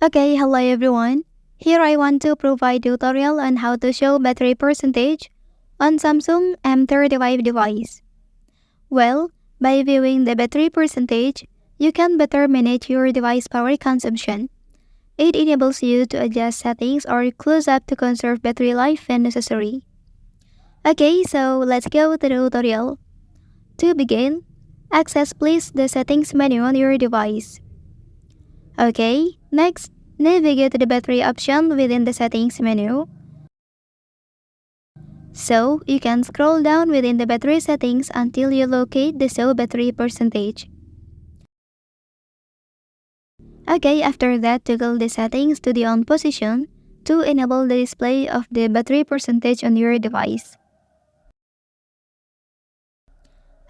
Okay, hello everyone. Here I want to provide tutorial on how to show battery percentage on Samsung M35 device. Well, by viewing the battery percentage, you can better manage your device power consumption. It enables you to adjust settings or close up to conserve battery life when necessary. Okay, so let's go to the tutorial. To begin, access please the settings menu on your device. Okay, next, navigate to the battery option within the settings menu. So, you can scroll down within the battery settings until you locate the show battery percentage. Okay, after that, toggle the settings to the on position to enable the display of the battery percentage on your device.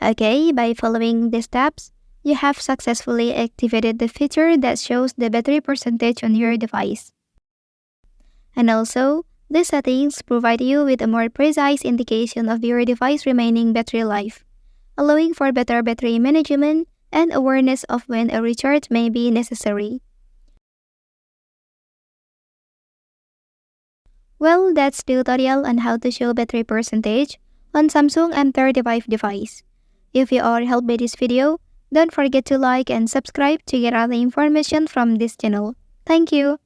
Okay, by following the steps, you have successfully activated the feature that shows the battery percentage on your device. And also, these settings provide you with a more precise indication of your device remaining battery life, allowing for better battery management and awareness of when a recharge may be necessary. Well, that's the tutorial on how to show battery percentage on Samsung M35 device. If you are helped by this video, don't forget to like and subscribe to get other information from this channel. Thank you.